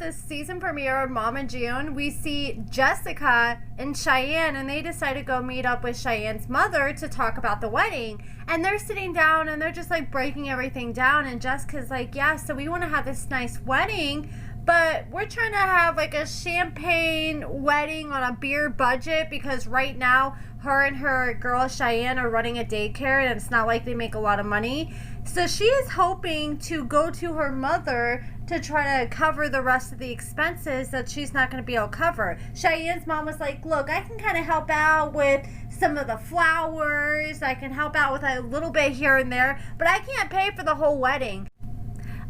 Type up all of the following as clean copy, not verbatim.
the season premiere of mamajune, we see Jessica and Cheyenne, and they decide to go meet up with Cheyenne's mother to talk about the wedding. And they're sitting down and they're just like breaking everything down. And Jessica's like, yeah, so we want to have this nice wedding, but we're trying to have like a champagne wedding on a beer budget because right now her and her girl Cheyenne are running a daycare and it's not like they make a lot of money. So she is hoping to go to her mother to try to cover the rest of the expenses that she's not going to be able to cover. Cheyenne's mom was like, look, I can kind of help out with some of the flowers. I can help out with a little bit here and there, but I can't pay for the whole wedding.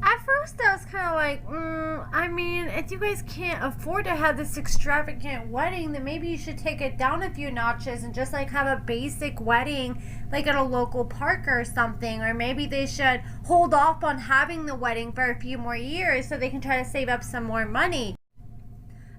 At first, I was kind of like, I mean, if you guys can't afford to have this extravagant wedding, then maybe you should take it down a few notches and just like have a basic wedding like at a local park or something. Or maybe they should hold off on having the wedding for a few more years so they can try to save up some more money.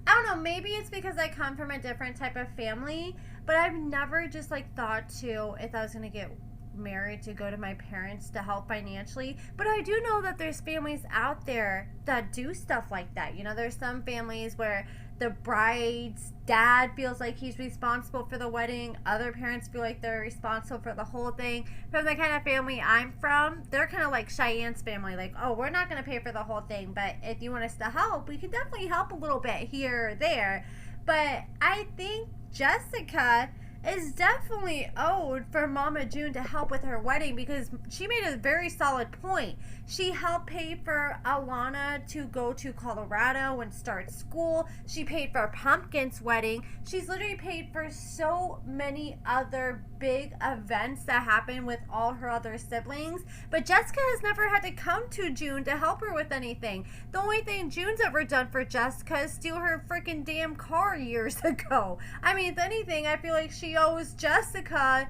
I don't know, maybe it's because I come from a different type of family, but I've never just like thought to, if I was going to get married, to go to my parents to help financially. But I do know that there's families out there that do stuff like that. You know, there's some families where the bride's dad feels like he's responsible for the wedding. Other parents feel like they're responsible for the whole thing. From the kind of family I'm from, they're kind of like Cheyenne's family. Like, oh, we're not going to pay for the whole thing, but if you want us to help, we can definitely help a little bit here or there. But I think Jessica is definitely owed for mamajune to help with her wedding because she made a very solid point. She helped pay for Alana to go to Colorado and start school. She paid for Pumpkin's wedding. She's literally paid for so many other big events that happen with all her other siblings. But Jessica has never had to come to June to help her with anything. The only thing June's ever done for Jessica is steal her freaking damn car years ago. I mean, if anything, I feel like she owes Jessica.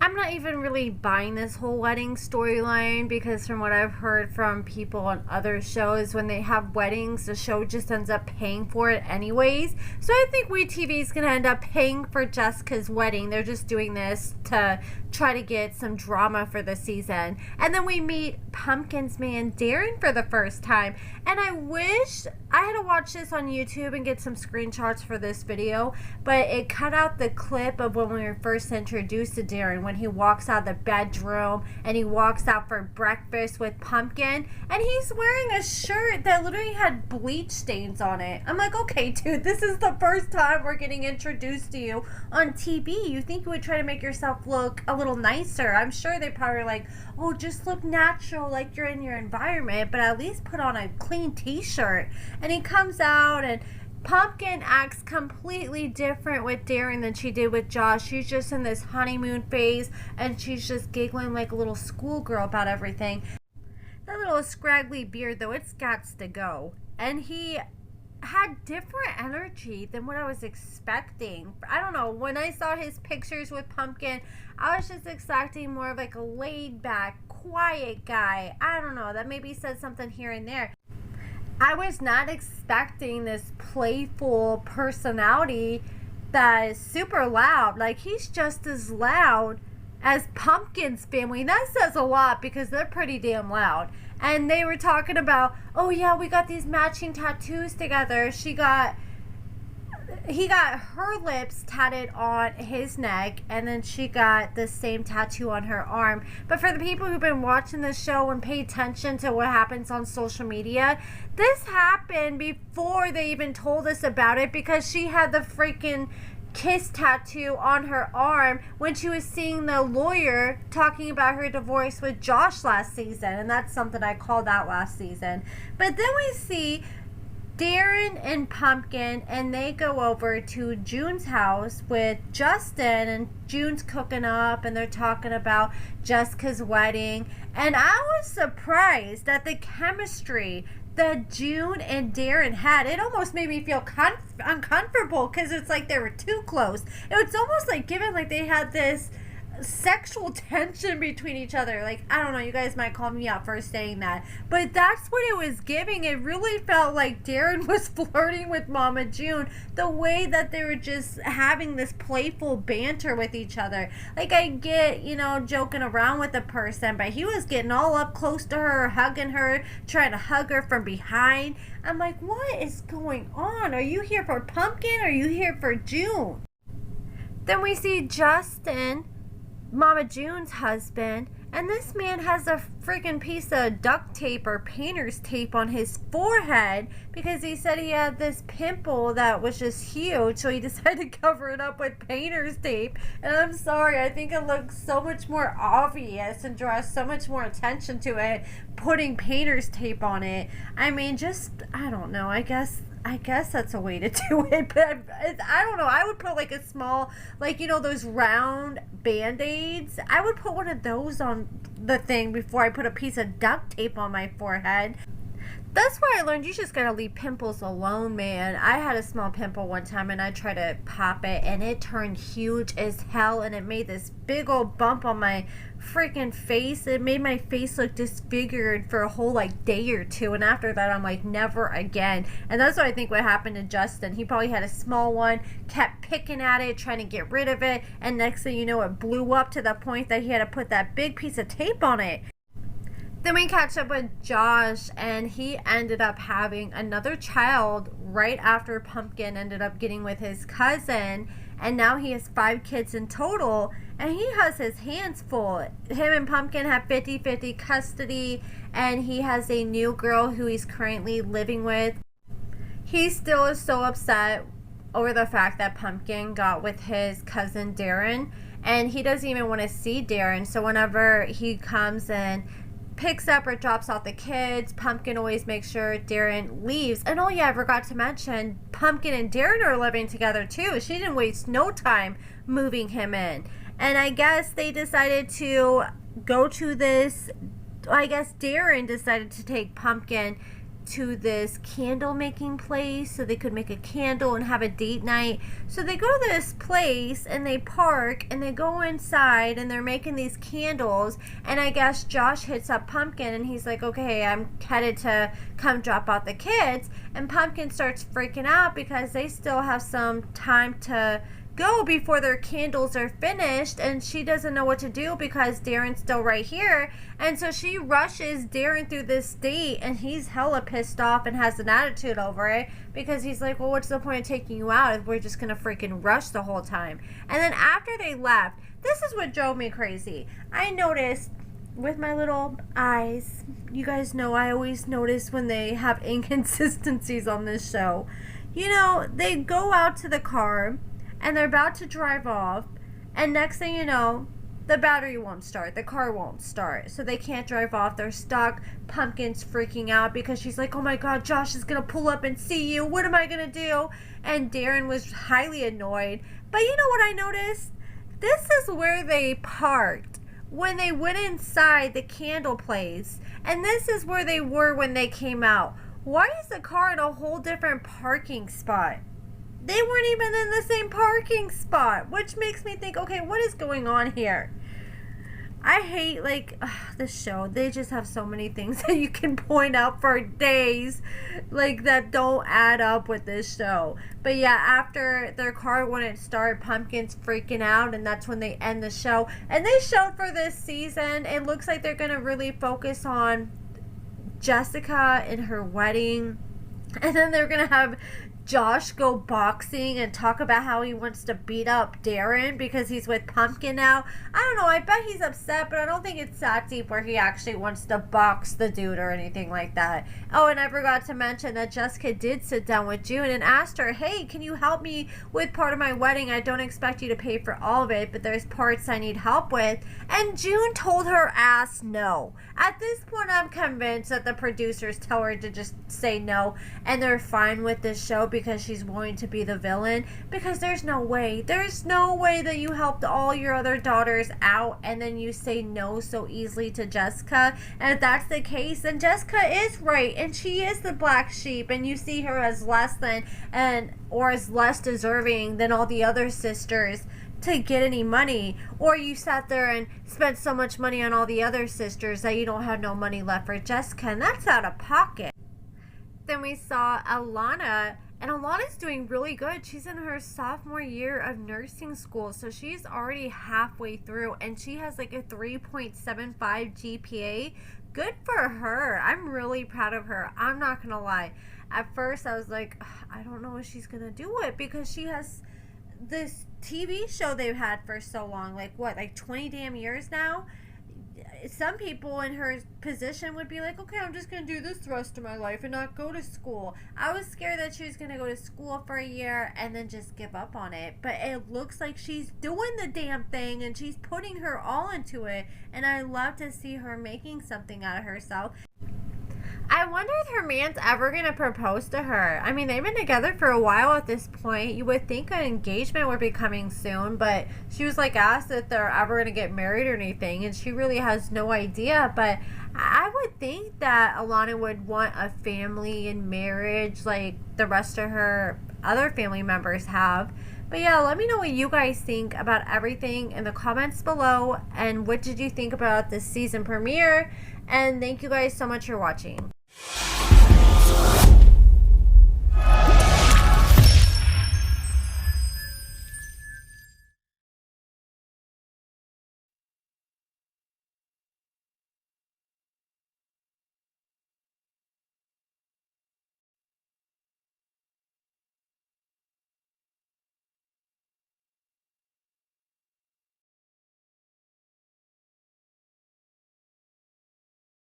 I'm not even really buying this whole wedding storyline because from what I've heard from people on other shows, when they have weddings, the show just ends up paying for it anyways. So I think WeTV is going to end up paying for Jessica's wedding. They're just doing this to try to get some drama for the season. And then we meet Pumpkin's man Darrin for the first time. And I wish I had to watch this on YouTube and get some screenshots for this video, but it cut out the clip of when we were first introduced to Darrin, when he walks out of the bedroom and he walks out for breakfast with Pumpkin, and he's wearing a shirt that literally had bleach stains on it. I'm like, okay, dude, this is the first time we're getting introduced to you on TV. You think you would try to make yourself look a little nicer. I'm sure they probably were like, oh, just look natural like you're in your environment, but at least put on a clean t-shirt. And he comes out and Pumpkin acts completely different with Darrin than she did with Josh. She's just in this honeymoon phase and she's just giggling like a little schoolgirl about everything. That little scraggly beard though, it's gots to go. And he had different energy than what I was expecting. I don't know, when I saw his pictures with Pumpkin, I was just expecting more of like a laid back, quiet guy. I don't know, that maybe said something here and there. I was not expecting this playful personality that is super loud. Like, he's just as loud as Pumpkin's family. And that says a lot because they're pretty damn loud. And they were talking about, oh yeah, we got these matching tattoos together. He got her lips tatted on his neck, and then she got the same tattoo on her arm. But for the people who've been watching the show and pay attention to what happens on social media, this happened before they even told us about it, because she had the freaking kiss tattoo on her arm when she was seeing the lawyer talking about her divorce with Josh last season. And that's something I called out last season. But then we see Darrin and Pumpkin, and they go over to June's house with Justin, and June's cooking up and they're talking about Jessica's wedding. And I was surprised at the chemistry that June and Darrin had. It almost made me feel uncomfortable because it's like they were too close. It was almost like given like they had this sexual tension between each other. Like, I don't know, you guys might call me out for saying that, but that's what it was giving. It really felt like Darrin was flirting with Mama June, the way that they were just having this playful banter with each other. Like, I get, you know, joking around with a person, but he was getting all up close to her, hugging her, trying to hug her from behind. I'm like, what is going on? Are you here for Pumpkin, or are you here for June? Then we see Justin, Mama June's husband, and this man has a freaking piece of duct tape or painter's tape on his forehead because he said he had this pimple that was just huge, so he decided to cover it up with painter's tape. And I'm sorry, I think it looks so much more obvious and draws so much more attention to it putting painter's tape on it. I mean, just, I don't know, I guess that's a way to do it, but I don't know. I would put like a small, like, you know, those round Band-Aids. I would put one of those on the thing before I put a piece of duct tape on my forehead. That's where I learned you just gotta leave pimples alone, man. I had a small pimple one time and I tried to pop it and it turned huge as hell and it made this big old bump on my freaking face. It made my face look disfigured for a whole like day or two, and after that I'm like, never again. And that's what I think what happened to Justin. He probably had a small one, kept picking at it, trying to get rid of it, and next thing you know, it blew up to the point that he had to put that big piece of tape on it. Then we catch up with Josh, and he ended up having another child right after Pumpkin ended up getting with his cousin, and now he has 5 kids in total, and he has his hands full. Him and Pumpkin have 50-50 custody, and he has a new girl who he's currently living with. He still is so upset over the fact that Pumpkin got with his cousin Darrin, and he doesn't even want to see Darrin, so whenever he comes in, picks up or drops off the kids, Pumpkin always makes sure Darrin leaves. And oh yeah, I forgot to mention, Pumpkin and Darrin are living together too. She didn't waste no time moving him in. And I guess they decided to go to this, I guess Darrin decided to take Pumpkin to this candle making place so they could make a candle and have a date night. So they go to this place and they park and they go inside and they're making these candles, and I guess Josh hits up Pumpkin and he's like, okay, I'm headed to come drop out the kids, and Pumpkin starts freaking out because they still have some time to go before their candles are finished, and she doesn't know what to do because Darrin's still right here. And so she rushes Darrin through this date, and he's hella pissed off and has an attitude over it because he's like, well, what's the point of taking you out if we're just gonna freaking rush the whole time? And then after they left, this is what drove me crazy. I noticed with my little eyes, you guys know I always notice when they have inconsistencies on this show. You know, they go out to the car and they're about to drive off, and next thing you know, the battery won't start, the car won't start, so they can't drive off, they're stuck. Pumpkin's freaking out because she's like, oh my god, Josh is gonna pull up and see you, what am I gonna do? And Darrin was highly annoyed. But you know what I noticed? This is where they parked when they went inside the candle place, and this is where they were when they came out. Why is the car in a whole different parking spot? They weren't even in the same parking spot, which makes me think, okay, what is going on here? I hate, like, this show. They just have so many things that you can point out for days, like, that don't add up with this show. But yeah, after their car wouldn't start, Pumpkin's freaking out, and that's when they end the show. And they showed for this season, it looks like they're going to really focus on Jessica and her wedding. And then they're going to have Josh go boxing and talk about how he wants to beat up Darrin because he's with Pumpkin now. I don't know, I bet he's upset, but I don't think it's that deep where he actually wants to box the dude or anything like that. Oh, and I forgot to mention that Jessica did sit down with June and asked her, hey, can you help me with part of my wedding? I don't expect you to pay for all of it, but there's parts I need help with. And June told her ass no. At this point, I'm convinced that the producers tell her to just say no, and they're fine with this show because she's willing to be the villain, because there's no way that you helped all your other daughters out and then you say no so easily to Jessica. And if that's the case, then Jessica is right and she is the black sheep, and you see her as less than or as less deserving than all the other sisters to get any money, or you sat there and spent so much money on all the other sisters that you don't have no money left for Jessica, and that's out of pocket. Then we saw Alana, and Alana's doing really good. She's in her sophomore year of nursing school, so she's already halfway through, and she has like a 3.75 GPA. Good for her. I'm really proud of her. I'm not gonna lie. At first I was like, I don't know if she's gonna do it, because she has this TV show they've had for so long, like 20 damn years now. Some people in her position would be like, okay, I'm just gonna do this the rest of my life and not go to school. I was scared that she was gonna go to school for a year and then just give up on it, but it looks like she's doing the damn thing and she's putting her all into it, and I love to see her making something out of herself. I wonder if her man's ever going to propose to her. I mean, they've been together for a while at this point. You would think an engagement would be coming soon, but she was like asked if they're ever going to get married or anything, and she really has no idea. But I would think that Alana would want a family and marriage like the rest of her other family members have. But yeah, let me know what you guys think about everything in the comments below, and what did you think about this season premiere. And thank you guys so much for watching.